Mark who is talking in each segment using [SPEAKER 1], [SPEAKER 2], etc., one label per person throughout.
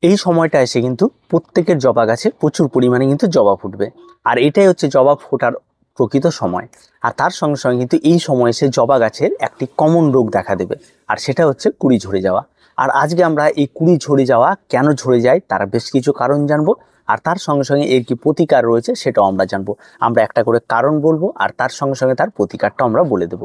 [SPEAKER 1] এই সময়টা এসে কিন্তু প্রত্যেকের জবা গাছে প্রচুর পরিমাণে কিন্তু জবা ফুটবে। আর এটাই হচ্ছে জবা ফোটার প্রকৃত সময়। আর তার সঙ্গে সঙ্গে কিন্তু এই সময় এসে জবা গাছের একটি কমন রোগ দেখা দেবে, আর সেটা হচ্ছে কুড়ি ঝরে যাওয়া। আর আজকে আমরা এই কুড়ি ঝরে যাওয়া কেন ঝরে যায় তার বেশ কিছু কারণ জানবো, আর তার সঙ্গে সঙ্গে এর কি প্রতিকার রয়েছে সেটাও আমরা জানবো। আমরা একটা করে কারণ বলবো আর তার সঙ্গে সঙ্গে তার প্রতিকারটা আমরা বলে দেব।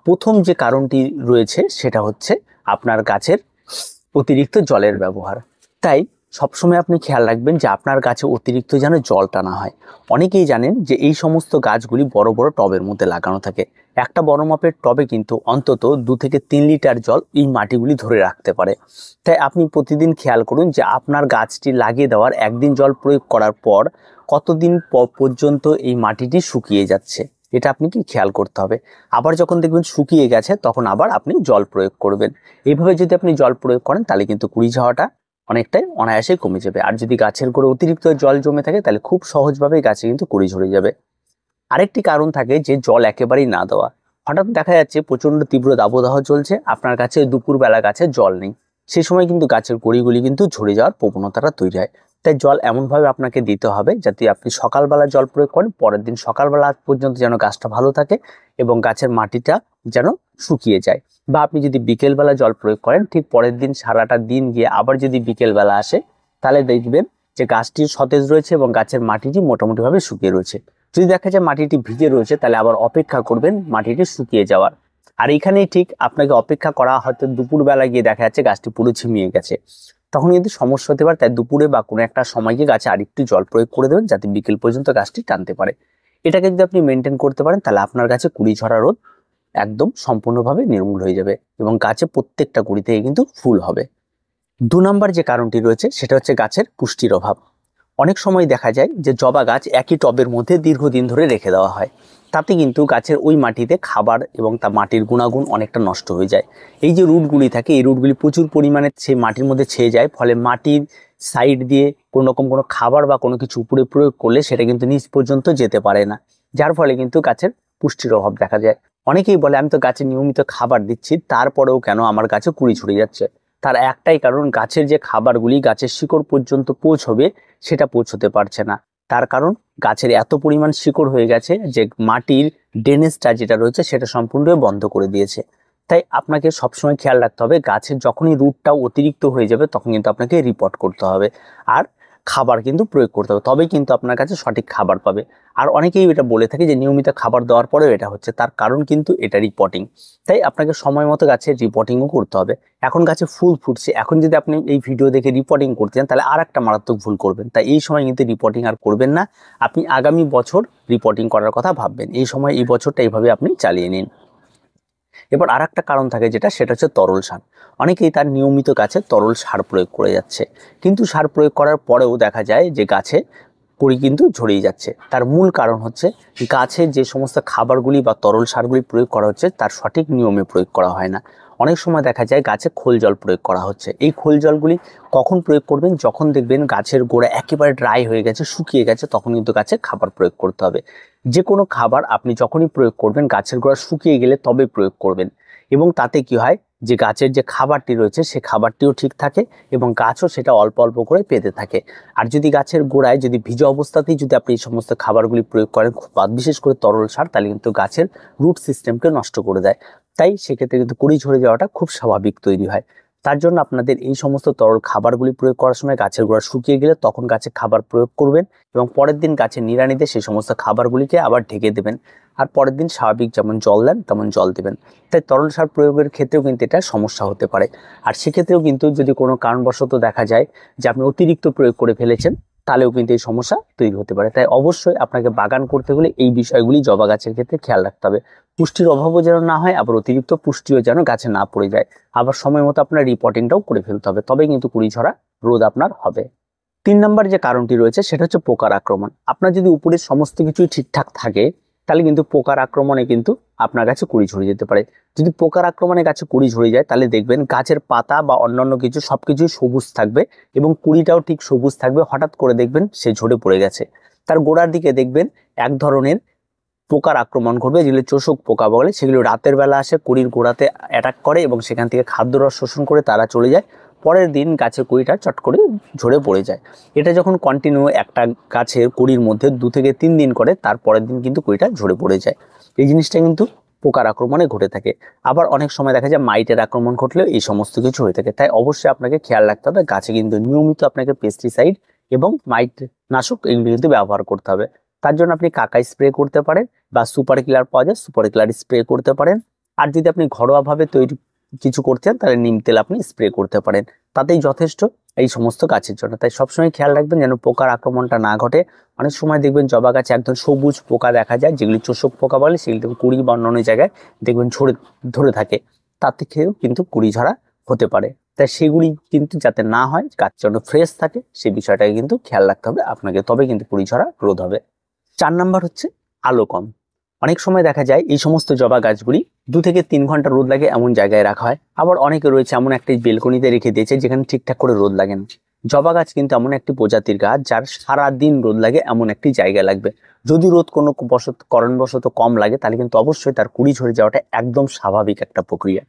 [SPEAKER 1] প্রথম যে কারণটি রয়েছে সেটা হচ্ছে আপনার গাছের অতিরিক্ত জলের ব্যবহার। তাই সবসময় আপনি খেয়াল রাখবেন যে আপনার গাছে অতিরিক্ত যেন জলটা না হয়। অনেকেই জানেন যে এই সমস্ত গাছগুলি বড় বড় টবের মধ্যে লাগানো থাকে। একটা বড় মাপের টবে কিন্তু অন্তত 2 থেকে 3 লিটার জল এই মাটিগুলি ধরে রাখতে পারে। তাই আপনি প্রতিদিন খেয়াল করুন যে আপনার গাছটি লাগিয়ে দেওয়ার একদিন জল প্রয়োগ করার পর কতদিন পর্যন্ত এই মাটিটি শুকিয়ে যাচ্ছে, এটা আপনি কি খেয়াল করতে হবে। আবার যখন দেখবেন শুকিয়ে গেছে তখন আবার আপনি জল প্রয়োগ করবেন। এইভাবে যদি আপনি জল প্রয়োগ করেন তাহলে কিন্তু কুড়ি ঝাওয়াটা অনেকটাই অনায়াসে কমে যাবে। আর যদি গাছের গোড়ে অতিরিক্ত জল জমে থাকে তাহলে খুব সহজভাবে গাছে কিন্তু কুড়ি ঝরে যাবে। আরেকটি কারণ থাকে যে জল একেবারেই না দেওয়া। হঠাৎ দেখা যাচ্ছে প্রচন্ড তীব্র দাবদাহ চলছে, আপনার কাছে দুপুরবেলা গাছে জল নেই, সেই সময় কিন্তু গাছের গুঁড়িগুলি কিন্তু ঝরে যাওয়ার প্রবণতাটা তৈরি হয়। তাই জল এমনভাবে আপনাকে দিতে হবে যাতে আপনি সকালবেলা জল প্রয়োগ করেন, পরের দিন সকালবেলা পর্যন্ত যেন গাছটা ভালো থাকে এবং গাছের মাটিটা যেন শুকিয়ে যায়। বা আপনি যদি বিকেলবেলা জল প্রয়োগ করেন, ঠিক পরের দিন সারাটা দিন গিয়ে আবার যদি বিকেলবেলা আসে তাহলে দেখবেন যে গাছটি সতেজ রয়েছে এবং গাছের মাটিটি মোটামুটিভাবে শুকিয়ে রয়েছে। যদি দেখা যায় মাটিটি ভিজে রয়েছে তাহলে আবার অপেক্ষা করবেন মাটিটি শুকিয়ে যাওয়ার। আর এখানেই ঠিক আপনাকে অপেক্ষা করা, হয়তো দুপুরবেলা গিয়ে দেখা যাচ্ছে গাছটি পুরো ঝিমিয়ে গেছে, তখন কিন্তু সমস্যা হতে পারে। তাই দুপুরে বা কোনো একটা সময় গিয়ে গাছে আরেকটু জল প্রয়োগ করে দেবেন যাতে বিকেল পর্যন্ত গাছটি টানতে পারে। এটাকে যদি আপনি মেনটেন করতে পারেন তাহলে আপনার গাছে কুড়ি ঝরা রোগ একদম সম্পূর্ণভাবে নির্মূল হয়ে যাবে এবং গাছে প্রত্যেকটা কুড়ি থেকে কিন্তু ফুল হবে। 2 নম্বর যে কারণটি রয়েছে সেটা হচ্ছে গাছের পুষ্টির অভাব। অনেক সময় দেখা যায় যে জবা গাছ একই টবের মধ্যে দীর্ঘদিন ধরে রেখে দেওয়া হয়, তাতে কিন্তু গাছের ওই মাটিতে খাবার এবং তা মাটির গুণাগুণ অনেকটা নষ্ট হয়ে যায়। এই যে রুটগুলি থাকে এই রুটগুলি প্রচুর পরিমাণে সেই মাটির মধ্যে ছেয়ে যায়, ফলে মাটির সাইড দিয়ে কোনো রকম কোনো খাবার বা কোনো কিছু উপরে প্রয়োগ করলে সেটা কিন্তু নিচ পর্যন্ত যেতে পারে না, যার ফলে কিন্তু গাছের পুষ্টির অভাব দেখা যায়। অনেকেই বলে আমি তো গাছে নিয়মিত খাবার দিচ্ছি তারপরেও কেন আমার গাছে কুড়ি ছড়িয়ে যাচ্ছে। তার একটাই কারণ, গাছের যে খাবারগুলি গাছের শিকড় পর্যন্ত পৌঁছবে সেটা পৌঁছতে পারছে না। তার কারণ গাছের এত পরিমাণ শিকড় হয়ে গেছে যে মাটির ড্রেনেজটা যেটা রয়েছে সেটা সম্পূর্ণভাবে বন্ধ করে দিয়েছে। তাই আপনাকে সবসময় খেয়াল রাখতে হবে গাছের যখনই রুটটাও অতিরিক্ত হয়ে যাবে তখন কিন্তু আপনাকে রিপোর্ট করতে হবে আর খাবার কিন্তু প্রয়োগ করতে হবে, তবেই কিন্তু আপনার কাছে সঠিক খাবার পাবে। আর অনেকেই এটা বলে থাকে যে নিয়মিত খাবার দেওয়ার পরেও এটা হচ্ছে, তার কারণ কিন্তু এটা রিপোর্টিং। তাই আপনাকে সময় মতো গাছের রিপোর্টিংও করতে হবে। এখন গাছে ফুল ফুটছে, এখন যদি আপনি এই ভিডিও দেখে রিপোর্টিং করতে চান তাহলে আর একটা মারাত্মক ভুল করবেন। তাই এই সময় কিন্তু রিপোর্টিং আর করবেন না, আপনি আগামী বছর রিপোর্টিং করার কথা ভাববেন। এই সময় এই বছরটা এইভাবে আপনি চালিয়ে নিন। এবার আর একটা কারণ থাকে সেটা হচ্ছে তরল সার। অনেকেই তার নিয়মিত গাছে তরল সার প্রয়োগ করে যাচ্ছে, কিন্তু সার প্রয়োগ করার পরেও দেখা যায় যে গাছে কুড়ি কিন্তু ঝরিয়ে যাচ্ছে। তার মূল কারণ হচ্ছে গাছের যে সমস্ত খাবারগুলি বা তরল সারগুলি প্রয়োগ করা হচ্ছে তার সঠিক নিয়মে প্রয়োগ করা হয় না। অনেক সময় দেখা যায় গাছে খোল জল প্রয়োগ করা হচ্ছে। এই খোল জলগুলি কখন প্রয়োগ করবেন? যখন দেখবেন গাছের গোড়া একেবারে ড্রাই হয়ে গেছে, শুকিয়ে গেছে, তখন কিন্তু গাছে খাবার প্রয়োগ করতে হবে। যে কোনো খাবার আপনি যখনই প্রয়োগ করবেন গাছের গোড়া শুকিয়ে গেলে তবে প্রয়োগ করবেন, এবং তাতে কি হয় যে গাছের যে খাবারটি রয়েছে সে খাবারটিও ঠিক থাকে এবং গাছও সেটা অল্প অল্প করে পেতে থাকে। আর যদি গাছের গোড়ায় যদি ভিজা অবস্থাতেই যদি আপনি এই সমস্ত খাবারগুলি প্রয়োগ করেন, বিশেষ করে তরল সার, তাহলে কিন্তু গাছের রুট সিস্টেমকে নষ্ট করে দেয়। তাই সেক্ষেত্রে কিন্তু কুড়ি ঝরে যাওয়াটা খুব স্বাভাবিক তৈরি হয়। তার জন্য আপনাদের এই সমস্ত তরল খাবারগুলি প্রয়োগ করার সময় গাছের গোড়া শুকিয়ে গেলে তখন গাছে খাবার প্রয়োগ করবেন এবং পরের দিন গাছের নিড়ানিতে সেই সমস্ত খাবারগুলিকে আবার ঢেকে দেবেন। আর পরের দিন স্বাভাবিক যেমন জল দেন তেমন জল দেবেন। তাই তরল সার প্রয়োগের ক্ষেত্রেও কিন্তু এটা সমস্যা হতে পারে। আর সেক্ষেত্রেও কিন্তু যদি কোনো কারণবশত দেখা যায় যে আপনি অতিরিক্ত প্রয়োগ করে ফেলেছেন তাহলেও কিন্তু এই সমস্যা তৈরি হতে পারে। তাই অবশ্যই আপনাকে বাগান করতে হলে এই বিষয়গুলি জবা গাছের ক্ষেত্রে খেয়াল রাখতে হবে। পুষ্টির অভাবও যেন না হয়, আবার অতিরিক্ত পুষ্টিও যেন গাছে না পড়ে যায়। আবার সময় মতো আপনার রিপোর্টিংটাও করে ফেলতে হবে, তবেই কিন্তু কুড়ি ঝরা রোদ আপনার হবে। 3 নম্বর যে কারণটি রয়েছে সেটা হচ্ছে পোকার আক্রমণ। আপনার যদি উপরের সমস্ত কিছুই ঠিকঠাক থাকে তাহলে কিন্তু পোকার আক্রমণে কিন্তু আপনার গাছে কুড়ি ঝরে যেতে পারে। যদি পোকার আক্রমণে গাছে কুড়ি ঝরে যায় তাহলে দেখবেন গাছের পাতা বা অন্যান্য কিছু সবকিছুই সবুজ থাকবে এবং কুড়িটাও ঠিক সবুজ থাকবে। হঠাৎ করে দেখবেন সে ঝরে পড়ে গেছে। তার গোড়ার দিকে দেখবেন এক ধরনের পোকার আক্রমণ করবে, যেগুলো চোষক পোকা বলে, সেগুলো রাতের বেলা আসে কুড়ির গোড়াতে অ্যাটাক করে এবং সেখান থেকে খাদ্যরস শোষণ করে তারা চলে যায়। পরের দিন গাছের কুড়িটা চট করে ঝরে পড়ে যায়। এটা যখন কন্টিনিউ একটা গাছের কুড়ির মধ্যে 2 থেকে 3 দিন করে, তার পরের দিন কিন্তু কুড়িটা ঝরে পড়ে যায়। এই জিনিসটা কিন্তু পোকার আক্রমণে ঘটে থাকে। আবার অনেক সময় দেখা যায় মাইটের আক্রমণ ঘটলেও এই সমস্ত কিছু হয়ে থাকে। তাই অবশ্যই আপনাকে খেয়াল রাখতে হবে, গাছে কিন্তু নিয়মিত আপনাকে পেস্টিসাইড এবং মাইট নাশক এগুলো কিন্তু ব্যবহার করতে হবে। তার জন্য আপনি কাকাই স্প্রে করতে পারেন বা সুপার কিলার পাওয়া যায়, সুপার কিলার স্প্রে করতে পারেন। আর যদি আপনি ঘরোয়াভাবে তৈরি কিছু করছেন তাহলে নিম তেল আপনি স্প্রে করতে পারেন, তাতেই যথেষ্ট এই সমস্ত গাছের জন্য। তাই সবসময় খেয়াল রাখবেন যেন পোকার আক্রমণটা না ঘটে। অনেক সময় দেখবেন জবা গাছে একদম সবুজ পোকা দেখা যায়, যেগুলি চোষক পোকা বলে, সেগুলি কুড়ি বা অন্যান্য জায়গায় দেখবেন ধরে থাকে, তার থেকেও কিন্তু কুড়ি ঝরা হতে পারে। তাই সেগুলি কিন্তু যাতে না হয়, গাছ যেন ফ্রেশ থাকে, সেই বিষয়টাকে কিন্তু খেয়াল রাখতে হবে আপনাকে, তবে কিন্তু কুড়ি ঝরা রোধ হবে। 4 নাম্বার হচ্ছে আলো কম। অনেক সময় দেখা যায় এই সমস্ত জবা গাছগুলি 2 থেকে 3 ঘন্টা রোদ লাগে এমন জায়গায় রাখা হয়। আবার অনেকে রয়েছে এমন একটা বেলকনিতে রেখে দিয়েছে যেখানে ঠিকঠাক করে রোদ লাগে না। জবা গাছ কিন্তু এমন একটি প্রজাতির গাছ যার সারা দিন রোদ লাগে এমন একটি জায়গা লাগবে। যদি রোদ কোনো কারণবশত কম লাগে তাহলে কিন্তু অবশ্যই তার কুড়ি ঝরে যাওয়াটা একদম স্বাভাবিক একটা প্রক্রিয়া।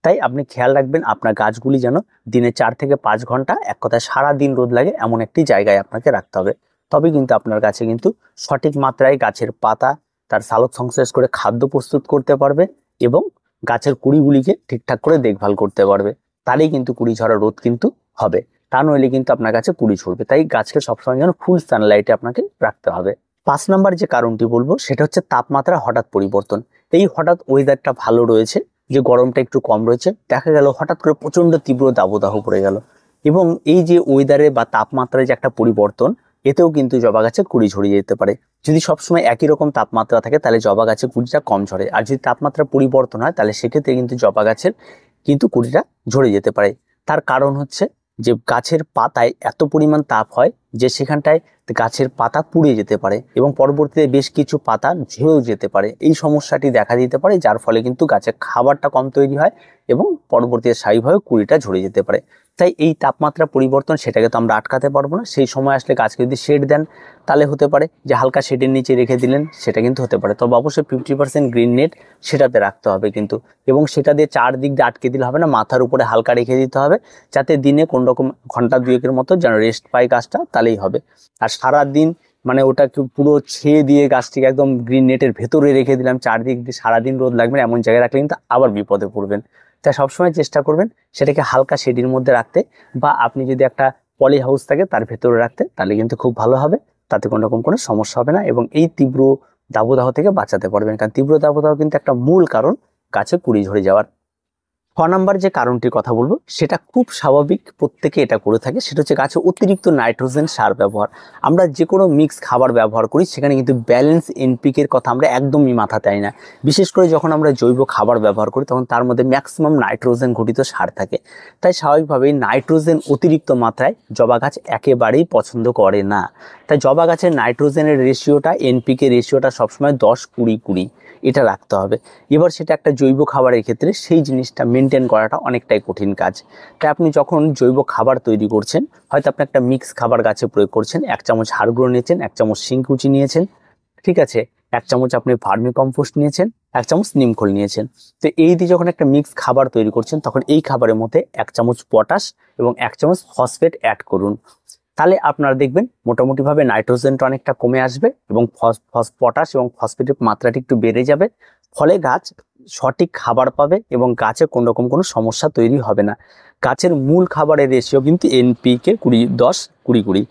[SPEAKER 1] তাই আপনি খেয়াল রাখবেন আপনার গাছগুলি যেন দিনে 4 থেকে 5 ঘন্টা, এক কথায় সারা দিন রোদ লাগে এমন একটি জায়গায় আপনাকে রাখতে হবে। তবে কিন্তু আপনার গাছে কিন্তু সঠিক মাত্রায় গাছের পাতা তার সালোক সংশ্লেষ করে খাদ্য প্রস্তুত করতে পারবে এবং গাছের কুড়িগুলিকে ঠিকঠাক করে দেখভাল করতে পারবে। তাহলেই কিন্তু কুড়ি ঝরা রোধ কিন্তু হবে, তা নইলে কিন্তু আপনার কাছে কুড়ি ঝরবে। তাই গাছকে সবসময় যেন ফুল সানলাইটে আপনাকে রাখতে হবে। 5 নাম্বার যে কারণটি বলবো সেটা হচ্ছে তাপমাত্রা হঠাৎ পরিবর্তন। এই হঠাৎ ওয়েদারটা ভালো রয়েছে, যে গরমটা একটু কম রয়েছে, দেখা গেল হঠাৎ করে প্রচন্ড তীব্র দাবদাহ পড়ে গেল, এবং এই যে ওয়েদারে বা তাপমাত্রায় যে একটা পরিবর্তন, এতেও কিন্তু জবা গাছে কুড়ি ঝরিয়ে যেতে পারে। যদি সবসময় একই রকম তাপমাত্রা থাকে তাহলে জবা গাছে কুড়িটা কম ঝরে, আর যদি তাপমাত্রা পরিবর্তন হয় তাহলে সেক্ষেত্রে কিন্তু জবা গাছের কিন্তু কুড়িটা ঝরে যেতে পারে। তার কারণ হচ্ছে যে গাছের পাতায় এত পরিমাণ তাপ হয় যে সেখানটায় গাছের পাতা পুড়ে যেতে পারে এবং পরবর্তীতে বেশ কিছু পাতা ঝরেও যেতে পারে। এই সমস্যাটি দেখা দিতে পারে, যার ফলে কিন্তু গাছের খাবারটা কম তৈরি হয় এবং পরবর্তীতে স্বাভাবিকভাবে কুড়িটা ঝরে যেতে পারে। তাই এই তাপমাত্রা পরিবর্তন সেটাকে তো আমরা আটকাতে পারবো না। সেই সময় আসলে গাছকে যদি শেড দেন তাহলে হতে পারে যে হালকা শেডের নিচে রেখে দিলেন, সেটা কিন্তু হতে পারে। তবে অবশ্যই 50% গ্রিন নেট সেটাতে রাখতে হবে কিন্তু, এবং সেটা দিয়ে চারদিক দিয়ে আটকে দিলে হবে না, মাথার উপরে হালকা রেখে দিতে হবে, যাতে দিনে কোন রকম ঘন্টা 2-এর মতো যেন রেস্ট পায় গাছটা, তাহলেই হবে। আর সারা দিন মানে ওটাকে পুরো ছেয়ে দিয়ে গাছটিকে একদম গ্রিন নেটের ভেতরে রেখে দিলাম, চারদিক দিয়ে সারাদিন রোদ লাগবে এমন জায়গায় রাখলে কিন্তু আবার বিপদে পড়বেন। তাই সবসময় চেষ্টা করবেন সেটাকে হালকা শেডির মধ্যে রাখতে, বা আপনি যদি একটা পলি হাউস থাকে তার ভেতরে রাখতে, তাহলে কিন্তু খুব ভালো হবে। তাতে কোনো রকম কোনো সমস্যা হবে না এবং এই তীব্র দাবদাহ থেকে বাঁচাতে পারবেন, কারণ তীব্র দাবদাহ কিন্তু একটা মূল কারণ গাছে কুড়ি ঝরে যাওয়ার। 6 নাম্বার যে কারণটির কথা বলবো সেটা খুব স্বাভাবিক, প্রত্যেকে এটা করে থাকে, সেটা হচ্ছে গাছে অতিরিক্ত নাইট্রোজেন সার ব্যবহার। আমরা যে কোনো মিক্স খাবার ব্যবহার করি সেখানে কিন্তু ব্যালেন্স এনপিকের কথা আমরা একদমই মাথা দেই না। বিশেষ করে যখন আমরা জৈব খাবার ব্যবহার করি তখন তার মধ্যে ম্যাক্সিমাম নাইট্রোজেন ঘটিত সার থাকে। তাই স্বাভাবিকভাবেই নাইট্রোজেন অতিরিক্ত মাত্রায় জবা গাছ একেবারেই পছন্দ করে না। তাই জবা গাছের নাইট্রোজেনের রেশিওটা, এনপিকে রেশিওটা সবসময় 10-20-20 এটা রাখতে হবে। এবার সেটা একটা জৈব খাবারের ক্ষেত্রে সেই জিনিসটা মেনটেন করাটা অনেকটাই কঠিন কাজ। তাই আপনি যখন জৈব খাবার তৈরি করছেন, হয়তো আপনি একটা মিক্স খাবার গাছে প্রয়োগ করছেন, 1 চামচ হাড় গুঁড়ো নিয়েছেন, 1 চামচ শিংকুচি নিয়েছেন, ঠিক আছে, 1 চামচ আপনি ভার্মি কম্পোস্ট নিয়েছেন, 1 চামচ নিমখোল নিয়েছেন। তো এই দিয়ে যখন একটা মিক্স খাবার তৈরি করছেন তখন এই খাবারের মধ্যে 1 চামচ পটাশ এবং 1 চামচ ফসফেট অ্যাড করুন। তাহলে আপনারা দেখবেন মোটামুটিভাবে নাইট্রোজেনটা অনেকটা কমে আসবে এবং পটাশ এবং ফসফেটের মাত্রাটি একটু বেড়ে যাবে। ফলে গাছ সঠিক খাবার পাবে এবং গাছে কোনো রকম কোনো সমস্যা তৈরি হবে না। গাছের মূল খাবারের রেশিও কিন্তু এনপিকে 10-20-20।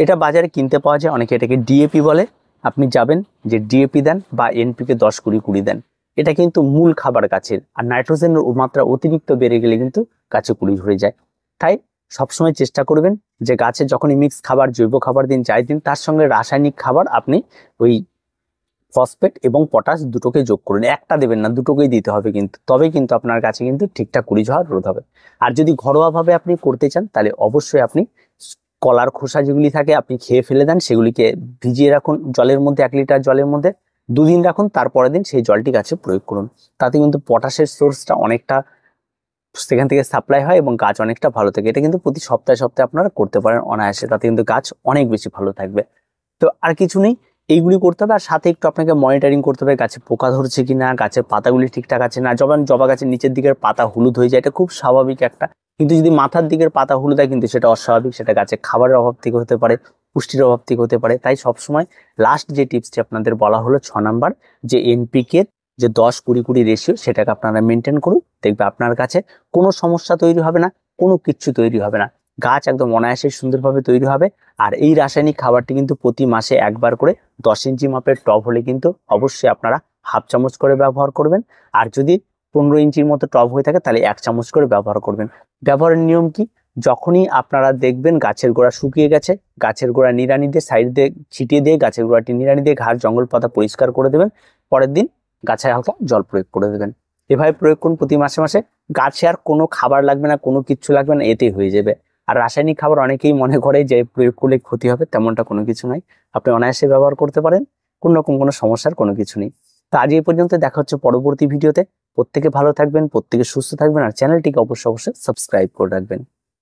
[SPEAKER 1] এটা বাজারে কিনতে পাওয়া যায়, অনেকে এটাকে ডিএপি বলে। আপনি যাবেন যে ডিএপি দেন বা এনপিকে 10-20-20 দেন, এটা কিন্তু মূল খাবার গাছের। আর নাইট্রোজেনের মাত্রা অতিরিক্ত বেড়ে গেলে কিন্তু গাছে কুড়ি ঝরে যায়। তাই সবসময় চেষ্টা করবেন যে গাছে যখনই মিক্স খাবার, জৈব খাবার দিন যাই দিন, তার সঙ্গে রাসায়নিক খাবার আপনি ওই ফসফেট এবং পটাশ দুটোকে যোগ করুন। একটা দেবেন না, দুটোকেই দিতে হবে কিন্তু, তবেই কিন্তু আপনার গাছে কিন্তু ঠিকঠাক কুড়ি ঝরা রোধ হবে। আর যদি ঘরোয়াভাবে আপনি করতে চান তাহলে অবশ্যই আপনি কলার খোসা যেগুলি থাকে আপনি খেয়ে ফেলে দেন, সেগুলিকে ভিজিয়ে রাখুন জলের মধ্যে, 1 লিটার জলের মধ্যে 2 দিন রাখুন, তারপরের দিন সেই জলটি গাছে প্রয়োগ করুন। তাতে কিন্তু পটাশের সোর্সটা অনেকটা সেখান থেকে সাপ্লাই হয় এবং গাছ অনেকটা ভালো থাকে। এটা কিন্তু প্রতি সপ্তাহে সপ্তাহে আপনারা করতে পারেন অনায়াসে, তাতে কিন্তু গাছ অনেক বেশি ভালো থাকবে। তো আর কিছু নেই, এইগুলি করতে হবে। আর সাথে একটু আপনাকে মনিটরিং করতে হবে গাছে পোকা ধরছে কিনা, গাছের পাতাগুলি ঠিকঠাক আছে না। যখন জবা গাছের নিচের দিকের পাতা হলুদ হয়ে যায়, এটা খুব স্বাভাবিক একটা কিন্তু যদি মাথার দিকের পাতা হলুদ হয় কিন্তু সেটা অস্বাভাবিক, সেটা গাছে খাবারের অভাব থেকে হতে পারে, পুষ্টির অভাব থেকে হতে পারে। তাই সবসময় লাস্ট যে টিপসটি আপনাদের বলা হলো 6 নাম্বার, যে এনপিকে যে 10-20-20 রেশিও, সেটাকে আপনারা মেনটেন করুন। দেখবে আপনার কাছে কোনো সমস্যা তৈরি হবে না, কোনো কিচ্ছু তৈরি হবে না, গাছ একদম অনায়াসে সুন্দরভাবে তৈরি হবে। আর এই রাসায়নিক খাবারটি কিন্তু প্রতি মাসে একবার করে 10 ইঞ্চি মাপের টব হলে কিন্তু অবশ্যই আপনারা হাফ চামচ করে ব্যবহার করবেন। আর যদি 15 ইঞ্চির মতো টব হয়ে থাকে তাহলে 1 চামচ করে ব্যবহার করবেন। ব্যবহারের নিয়ম কি? যখনই আপনারা দেখবেন গাছের গোড়া শুকিয়ে গেছে, গাছের গোড়া নিড়ানি দিয়ে সাইড দিয়ে ছিটিয়ে দিয়ে গাছের গোড়াটি নিড়ানি দিয়ে ঘাস জঙ্গল পাতা পরিষ্কার করে দেবেন। পরের দিন গাছে হালকা জল প্রয়োগ করে দেবেন। এভাবে প্রয়োগ করুন প্রতি মাসে মাসে। গাছে আর কোনো খাবার লাগবে না, কোনো কিচ্ছু লাগবে না, এতেই হয়ে যাবে। আর রাসায়নিক খাবার অনেকেই মনে করে যে প্রয়োগ করলে ক্ষতি হবে, তেমনটা কোনো কিছু নয়। আপনি অনায়াসে ব্যবহার করতে পারেন, কোনো রকম কোনো সমস্যার কোনো কিছু নেই। তো আজ এই পর্যন্ত, দেখা হচ্ছে পরবর্তী ভিডিওতে। প্রত্যেকে ভালো থাকবেন, প্রত্যেকে সুস্থ থাকবেন, আর চ্যানেলটিকে অবশ্যই সাবস্ক্রাইব করে রাখবেন।